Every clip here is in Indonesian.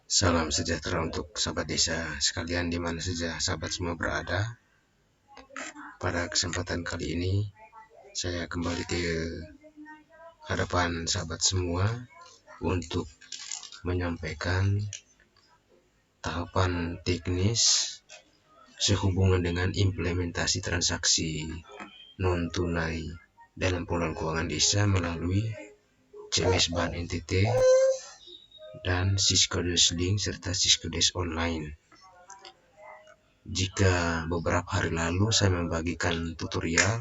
Salam sejahtera untuk sahabat desa sekalian di mana saja sahabat semua berada. Pada kesempatan kali ini saya kembali ke hadapan sahabat semua untuk menyampaikan tahapan teknis sehubungan dengan implementasi transaksi non tunai dalam pengelolaan keuangan desa melalui CMS Bank NTT dan Siscodes Link serta Siscodes Online. Jika beberapa hari lalu saya membagikan tutorial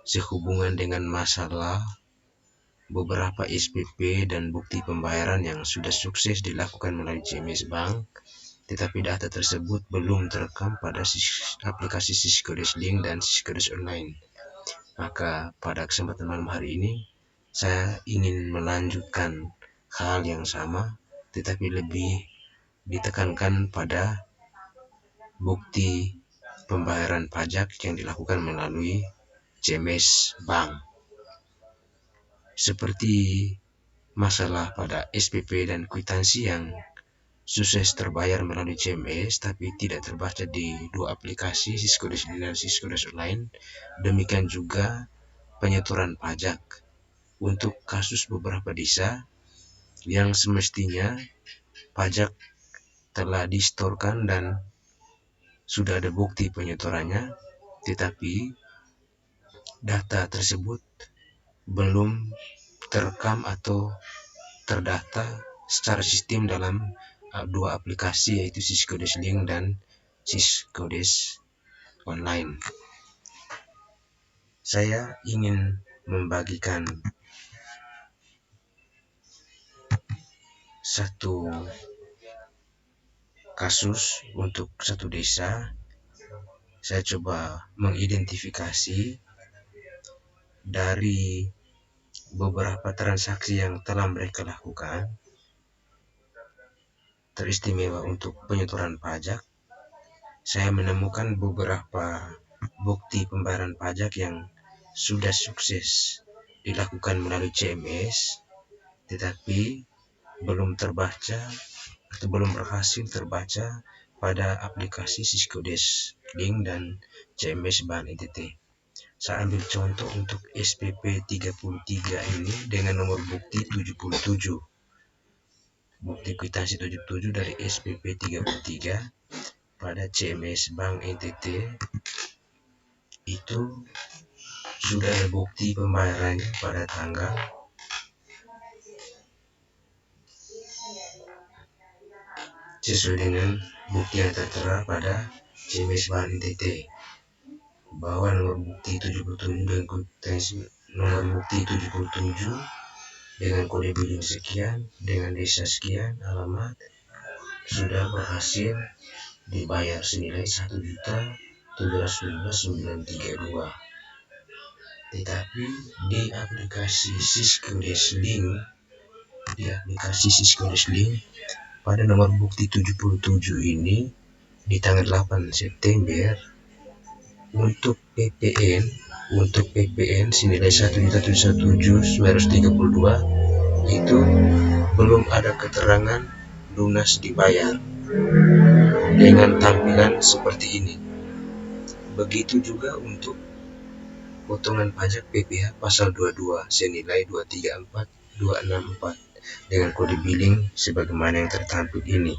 sehubungan dengan masalah beberapa SPP dan bukti pembayaran yang sudah sukses dilakukan melalui CMS Bank, tetapi data tersebut belum terekam pada aplikasi Siscodes Link dan Siscodes Online. Maka pada kesempatan malam hari ini saya ingin melanjutkan hal yang sama, tetapi lebih ditekankan pada bukti pembayaran pajak yang dilakukan melalui CMS Bank. Seperti masalah pada SPP dan kwitansi yang sukses terbayar melalui CMS tapi tidak terbaca di dua aplikasi Siscodes Link dan Siscodes Online, demikian juga penyetoran pajak untuk kasus beberapa desa yang semestinya pajak telah disetorkan dan sudah ada bukti penyetorannya, tetapi data tersebut belum terekam atau terdata secara sistem dalam dua aplikasi yaitu Siscodes Link dan Siscodes Online. Saya ingin membagikan satu kasus untuk satu desa. Saya coba mengidentifikasi dari beberapa transaksi yang telah mereka lakukan, teristimewa untuk penyetoran pajak. Saya menemukan beberapa bukti pembayaran pajak yang sudah sukses dilakukan melalui CMS, tetapi belum terbaca atau belum berhasil terbaca pada aplikasi Siscodes Link dan CMS Bank NTT. Saya ambil contoh untuk SPP 33 ini dengan nomor bukti 77. Bukti kwitansi 77 dari SPP 33 pada CMS Bank NTT itu sudah ada bukti pembayarannya pada tanggal sesuai dengan bukti yang tertera pada CMS Bank NTT bahwa nomor bukti 77 dan kwitansi nomor bukti 77 dengan kode billing sekian dengan desa sekian alamat sudah berhasil dibayar senilai 1.717.932. Tetapi di aplikasi Siscodes Link pada nomor bukti 77 ini di tanggal 8 September untuk PPN senilai 1.717.932 itu belum ada keterangan lunas dibayar dengan tampilan seperti ini. Begitu juga untuk potongan pajak PPh pasal 22 senilai 234.264 dengan kode billing sebagaimana yang tertampil ini.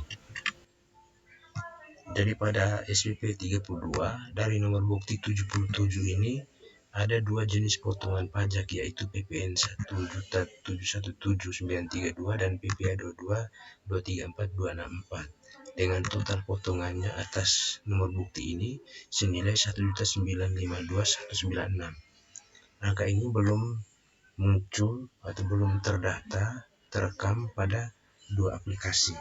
Daripada SPP 32 dari nomor bukti 77 ini ada dua jenis potongan pajak yaitu PPN 1.717.932 dan PPh 22.234.264 dengan total potongannya atas nomor bukti ini senilai 1.952.196. Angka ini belum muncul atau belum terdata terekam pada dua aplikasi.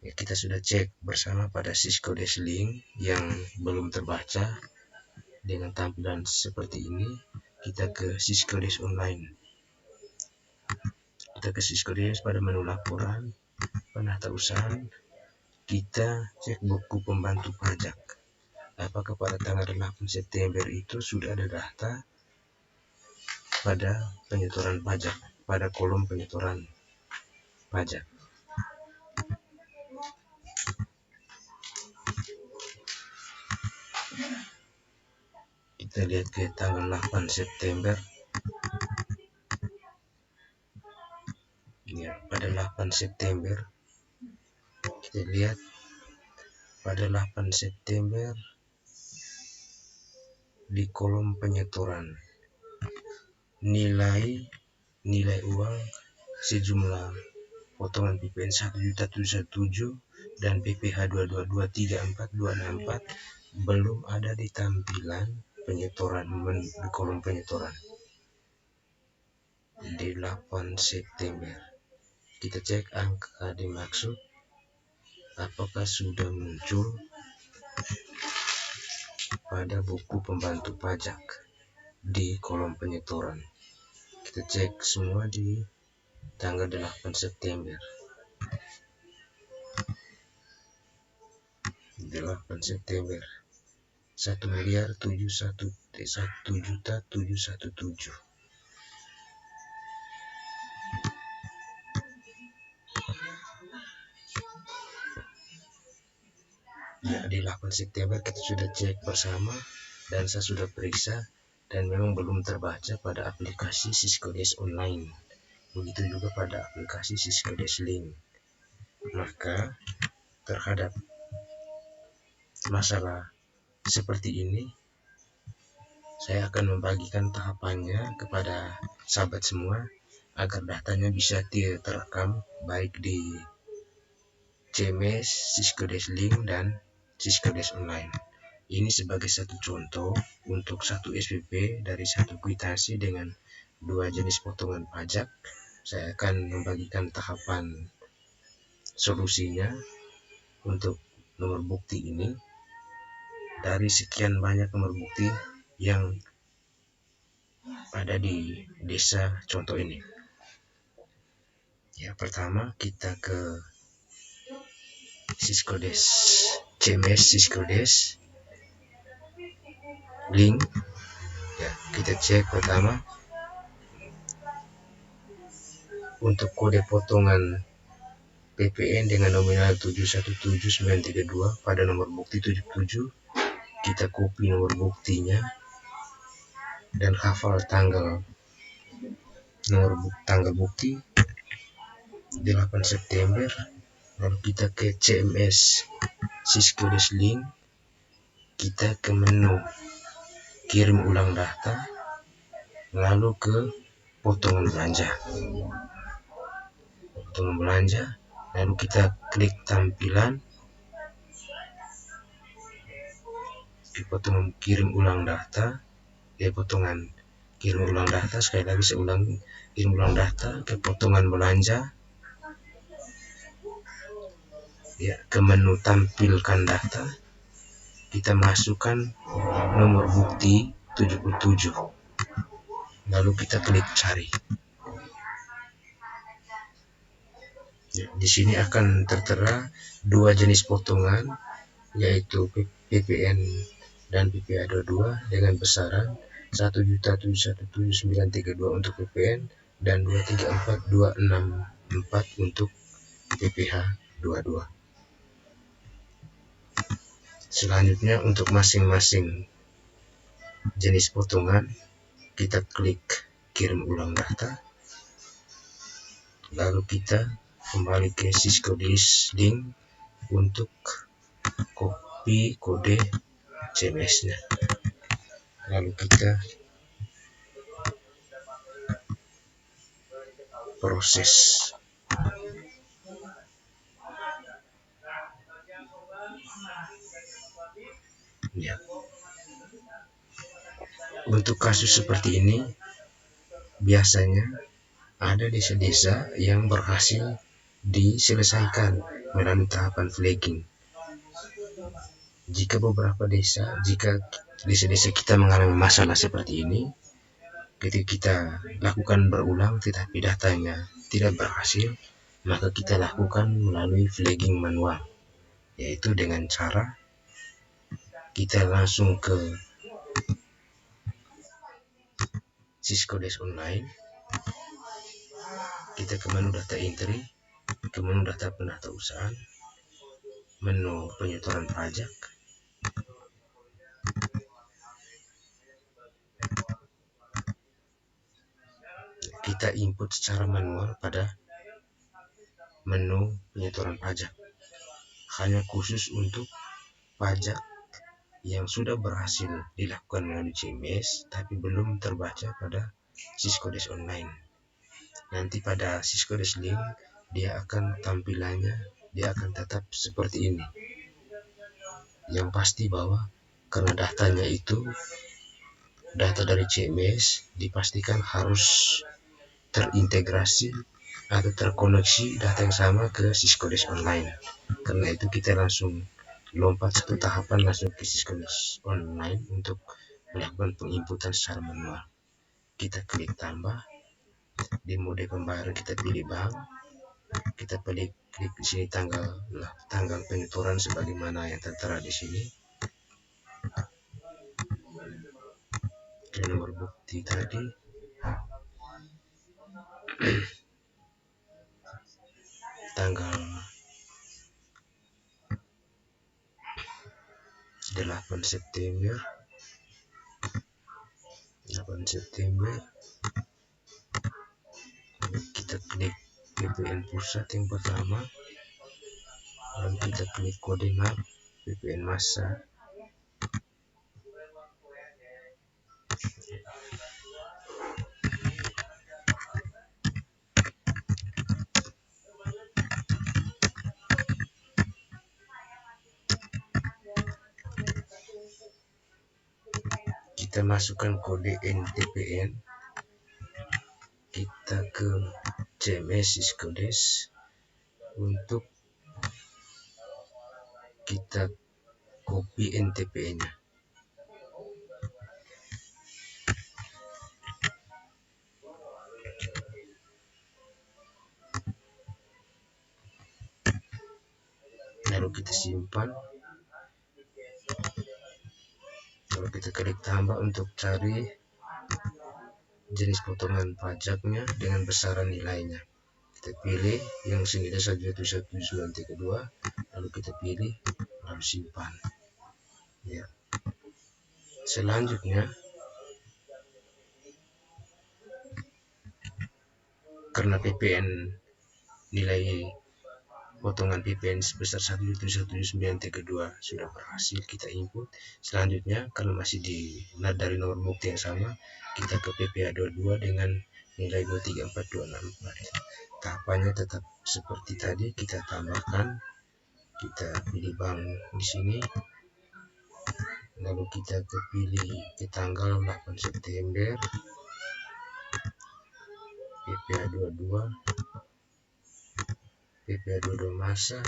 Ya, kita sudah cek bersama pada Siscodes Link yang belum terbaca dengan tampilan seperti ini. Kita ke Siscodes Online. Kita ke Siscodes pada menu laporan, penatausahaan, kita cek buku pembantu pajak. Apakah pada tanggal 8 September itu sudah ada data pada penyetoran pajak, pada kolom penyetoran pajak. kita lihat ke tanggal 8 September. Ya, pada 8 September kita lihat pada 8 September di kolom penyetoran nilai uang sejumlah potongan PPN 1.717 dan PPh 222.34264 belum ada di tampilan penyetoran di kolom penyetoran di 8 September. Kita cek angka dimaksud apakah sudah muncul pada buku pembantu pajak di kolom penyetoran. Kita cek semua di tanggal 8 September. 8 September 1.071.1.717. Ya, di 8 September kita sudah cek bersama dan saya sudah periksa dan memang belum terbaca pada aplikasi Siscodes Online. Begitu juga pada aplikasi Siscodes Link. Maka terhadap masalah seperti ini saya akan membagikan tahapannya kepada sahabat semua agar datanya bisa terekam baik di CMS, Siscodes Link, dan Siscodes Online. Ini sebagai satu contoh untuk satu SPP dari satu kwitansi dengan 2 jenis potongan pajak. Saya akan membagikan tahapan solusinya untuk nomor bukti ini dari sekian banyak nomor bukti yang ada di desa contoh ini. Ya, pertama kita ke Siscodes, CMS Siscodes Link. Ya, kita cek pertama untuk kode potongan PPN dengan nominal 717932 pada nomor bukti 77. Kita copy nomor buktinya dan hafal tanggal bukti 8 September. Lalu kita ke CMS Siscodes Link, kita ke menu kirim ulang data, lalu ke potongan belanja, lalu kita klik tampilan di potongan kirim ulang data, sekali lagi saya ulangi, kirim ulang data ke potongan belanja, ya, ke menu tampilkan data, kita masukkan nomor bukti 77, lalu kita klik cari. Ya, di sini akan tertera 2 jenis potongan, yaitu PPN dan PPh 22 dengan besaran 1.717.932 untuk PPN dan 234.264 untuk PPh 22. Selanjutnya untuk masing-masing jenis potongan kita klik kirim ulang data, lalu kita kembali ke Siscodes Link untuk copy kode CMS-nya, lalu kita proses. Ya. Untuk kasus seperti ini biasanya ada desa-desa yang berhasil diselesaikan melalui tahapan flagging. Jika desa-desa kita mengalami masalah seperti ini, ketika kita lakukan berulang tetapi datanya tidak berhasil, maka kita lakukan melalui flagging manual, yaitu dengan cara kita langsung ke Siscodes Online, kita ke menu data entry, ke menu data pendatausahaan, menu penyetoran pajak, kita input secara manual pada menu penyetoran pajak, hanya khusus untuk pajak yang sudah berhasil dilakukan melalui CMS tapi belum terbaca pada Syscodes online. Nanti pada Syscodes link dia akan tampilannya dia akan tetap seperti ini. Yang pasti bahwa karena datanya itu data dari CMS, dipastikan harus terintegrasi atau terkoneksi data yang sama ke Syscodes online. Karena itu kita langsung lompat satu tahapan langsung ke Syscodes online untuk melakukan penginputan secara manual. Kita klik tambah, di mode pembayaran kita pilih bank, kita klik di sini tanggal penyetoran sebagaimana yang tertera di sini. Ke nomor bukti tadi tanggal 8 September kita klik PPN pusat yang pertama, lalu kita klik kode NAP PPN massa, kita masukkan kode NTPN, kita ke CMS Syscodes untuk kita copy NTPN-nya. Lalu kita simpan. Lalu kita klik tambah untuk cari jenis potongan pajaknya dengan besaran nilainya. Kita pilih yang senilai 1.179.2, lalu kita pilih, lalu simpan. Ya. Selanjutnya, karena PPN nilai potongan PPN sebesar 1.179.2 sudah berhasil kita input. Selanjutnya, kalau masih dari nomor bukti yang sama, kita ke PPA 22 dengan nilai 234.264. Tahapannya tetap seperti tadi, kita tambahkan, kita pilih bank di sini, lalu kita pilih ke tanggal 8 September, PPA 22 masa,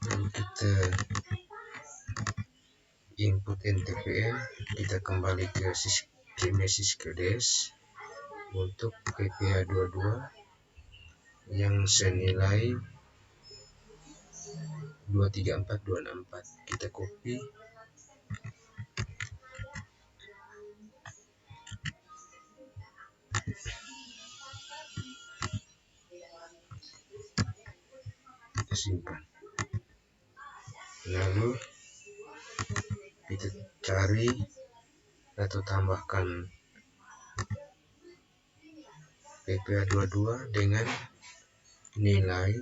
lalu kita input NTPN, kita kembali ke CMS Syscodes untuk PPA 22 yang senilai 234.264. Kita copy, kita simpan, lalu kita cari atau tambahkan PPA 22 dengan nilai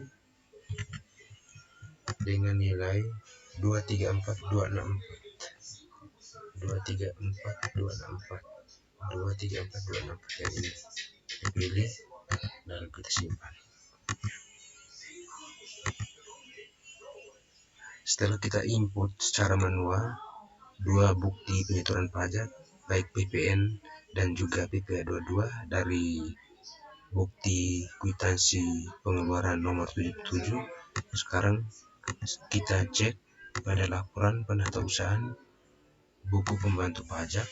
234.264 yang ini. Kita pilih, lalu kita simpan. Setelah kita input secara manual dua bukti penyetoran pajak baik PPN dan juga PPA 22 dari bukti kwitansi pengeluaran nomor 77, sekarang kita cek pada laporan penatausahaan buku pembantu pajak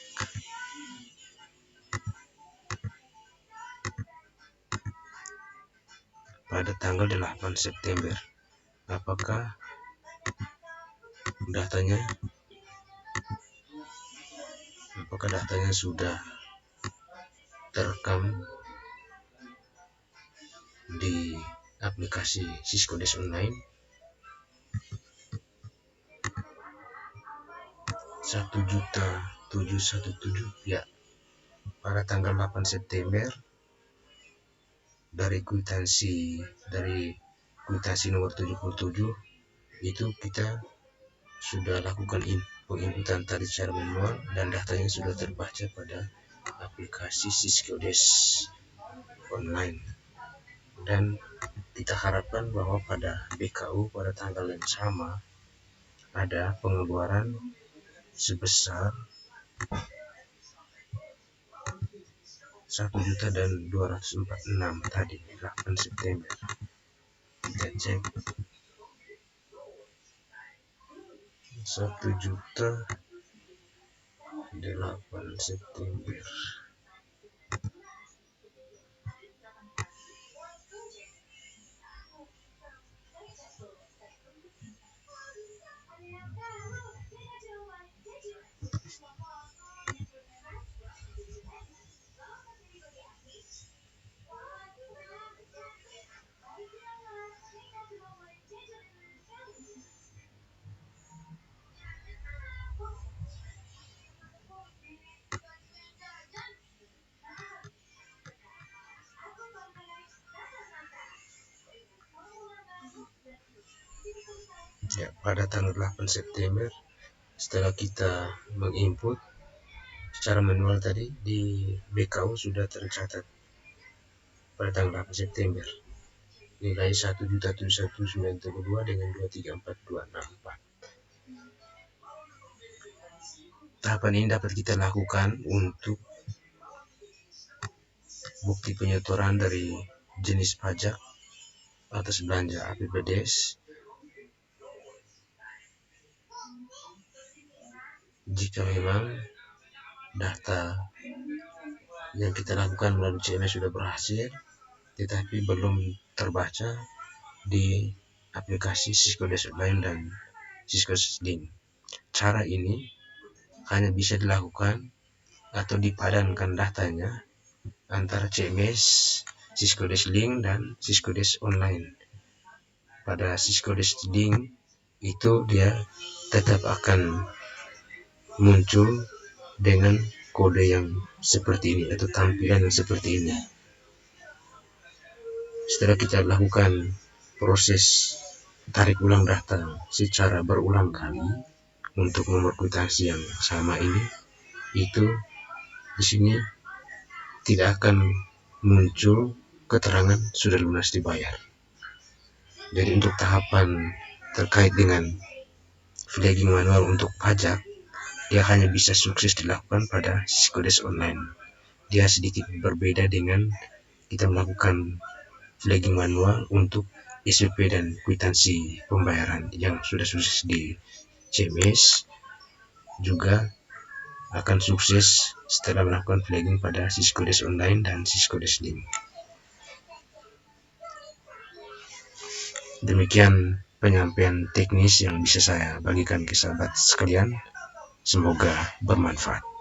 pada tanggal 8 September. Apakah datanya sudah terekam di aplikasi Siscodes Online 1.717.000 ya. Pada tanggal 8 September dari kwitansi nomor 77 itu kita sudah lakukan penginputan tadi secara manual dan datanya sudah terbaca pada aplikasi Siscodes Online. Dan kita harapkan bahwa pada BKU pada tanggal yang sama ada pengeluaran sebesar 1.246.000 tadi 8 September. Kita cek 1.008 September. Ya, pada tanggal 8 September setelah kita menginput secara manual tadi di BKU sudah tercatat pada tanggal 8 September nilai 1.719.2 dengan 234.264. Tahapan ini dapat kita lakukan untuk bukti penyetoran dari jenis pajak atas belanja APBDes jika memang data yang kita lakukan melalui CMS sudah berhasil tetapi belum terbaca di aplikasi Siscodes Online dan Siscodes Link. Cara ini hanya bisa dilakukan atau dipadankan datanya antara CMS, Siscodes Link dan Siscodes Online. Pada Siscodes Link itu dia tetap akan muncul dengan kode yang seperti ini atau tampilan yang seperti ini. Setelah kita lakukan proses tarik ulang data secara berulang kali untuk nomor kwitansi yang sama ini, itu di sini tidak akan muncul keterangan sudah lunas dibayar. Jadi untuk tahapan terkait dengan flagging manual untuk pajak, dia hanya bisa sukses dilakukan pada Siscodes Online. Dia sedikit berbeda dengan kita melakukan flagging manual untuk SPP dan kwitansi pembayaran yang sudah sukses di CMS, juga akan sukses setelah melakukan flagging pada Siscodes Online dan Siscodes Link. Demikian penyampaian teknis yang bisa saya bagikan ke sahabat sekalian. Semoga bermanfaat.